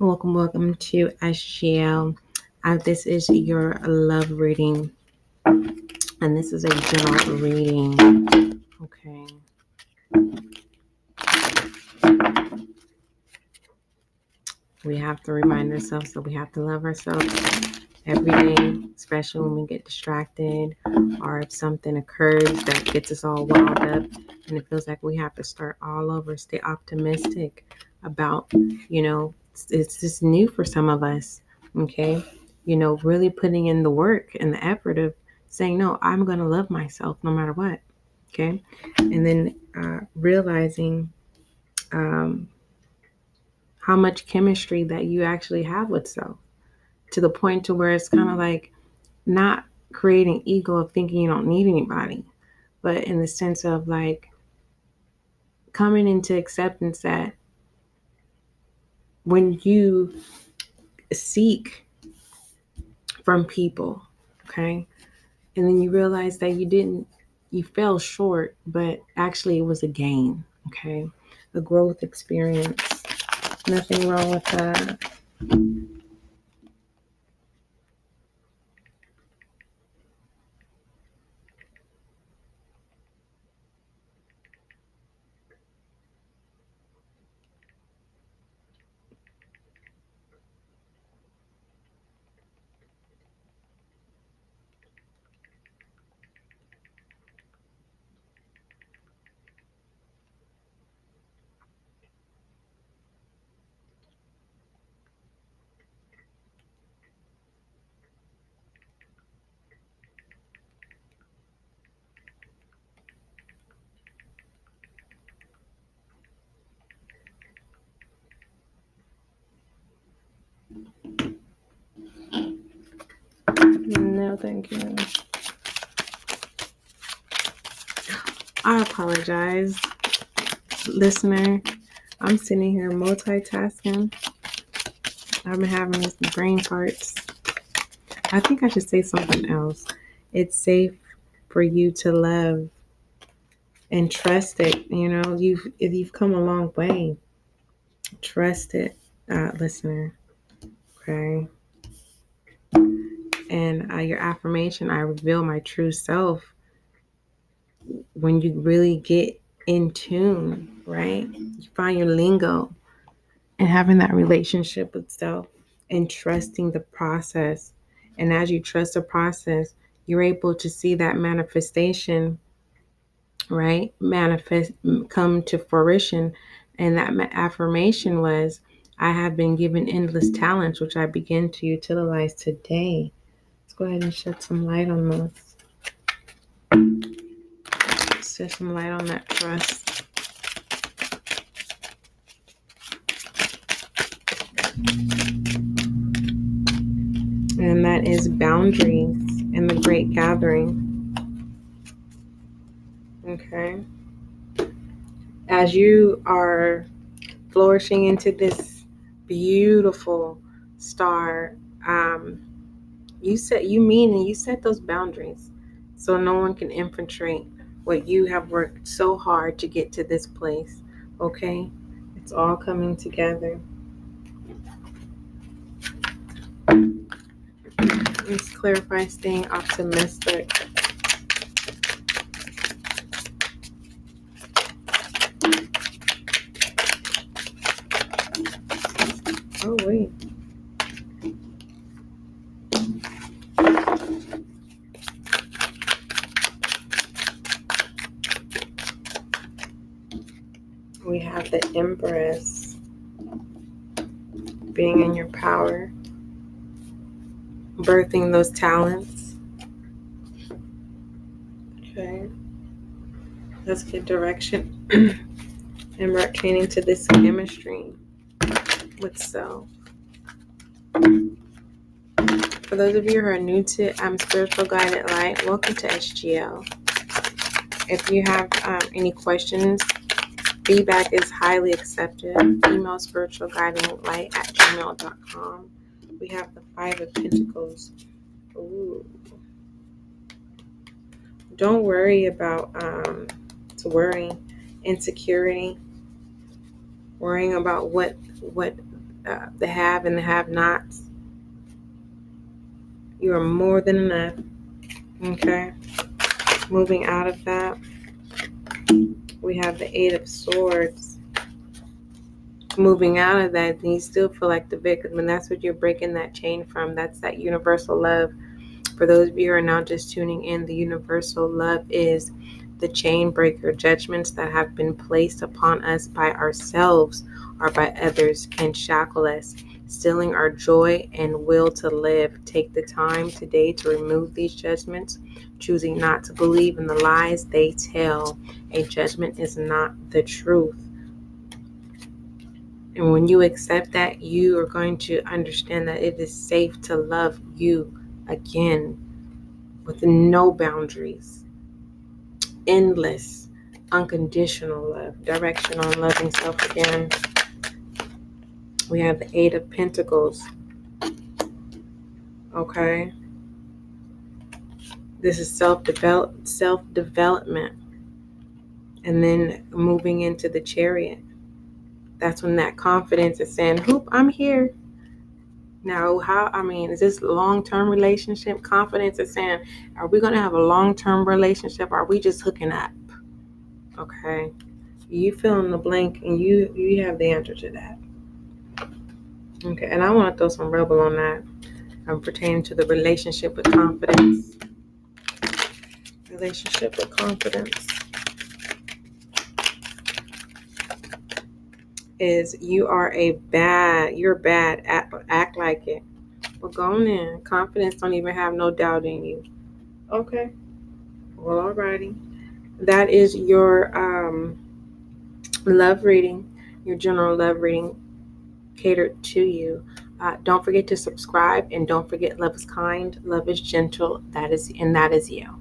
Welcome to SGL. This is your love reading, and this is a general reading. Okay. We have to remind ourselves that we have to love ourselves every day, especially when we get distracted or if something occurs that gets us all wound up and it feels like we have to start all over. Stay optimistic about, it's just new for some of us. Okay. Really putting in the work and the effort of saying, no, I'm going to love myself no matter what. Okay. And then realizing how much chemistry that you actually have with self, to the point to where it's kind of like not creating ego of thinking you don't need anybody, but in the sense of like coming into acceptance that when you seek from people, okay, and then you realize that you fell short, but actually it was a gain, okay, a growth experience. Nothing wrong with that. No, thank you. I apologize, listener. I'm sitting here multitasking. I've been having these brain farts. I think I should say something else. It's safe for you to love and trust it. If you've come a long way, trust it, listener. Okay. And your affirmation, I reveal my true self. When you really get in tune, right? You find your lingo and having that relationship with self and trusting the process. And as you trust the process, you're able to see that manifestation, right? Manifest, come to fruition. And that affirmation was, I have been given endless talents, which I begin to utilize today. Let's go ahead and shed some light on this. Shed some light on that trust. And that is boundaries and the great gathering. Okay. As you are flourishing into this beautiful star, you set those boundaries so no one can infiltrate what you have worked so hard to get to this place. Okay. It's all coming together. Let's clarify staying optimistic. Oh, wait. We have the Empress, being in your power, birthing those talents. Okay. Let's get direction. And we're attaining to this chemistry with self. For those of you who are new to Spiritual Guided Light, welcome to SGL. If you have any questions, feedback is highly accepted. Email spiritualguidinglight@gmail.com. We have the Five of Pentacles. Ooh. Don't worry about worrying, insecurity, worrying about what the have and the have-nots. You are more than enough. Okay. Moving out of that, we have the Eight of Swords. Moving out of that, and you still feel like the victim, and that's what you're breaking that chain from. That's that universal love. For those of you who are now just tuning in, the universal love is the chain breaker. Judgments that have been placed upon us by ourselves or by others can shackle us, stealing our joy and will to live. Take the time today to remove these judgments, choosing not to believe in the lies they tell. A judgment is not the truth. And when you accept that, you are going to understand that it is safe to love you again with no boundaries. Endless, unconditional love. Direction on loving self again. We have the Eight of Pentacles. Okay. This is self-development. And then moving into the Chariot. That's when that confidence is saying, "Hoop, I'm here." Now, is this long-term relationship? Confidence is saying, are we going to have a long-term relationship? Or are we just hooking up? Okay. You fill in the blank and you have the answer to that. Okay. And I want to throw some rebel on that. Pertaining to the relationship with confidence. Relationship with confidence is you're bad, act like it. Well, go on in. Confidence don't even have no doubt in you. Okay. Well, alrighty. That is your love reading, your general love reading catered to you. Don't forget to subscribe, and don't forget, love is kind, love is gentle. That is you.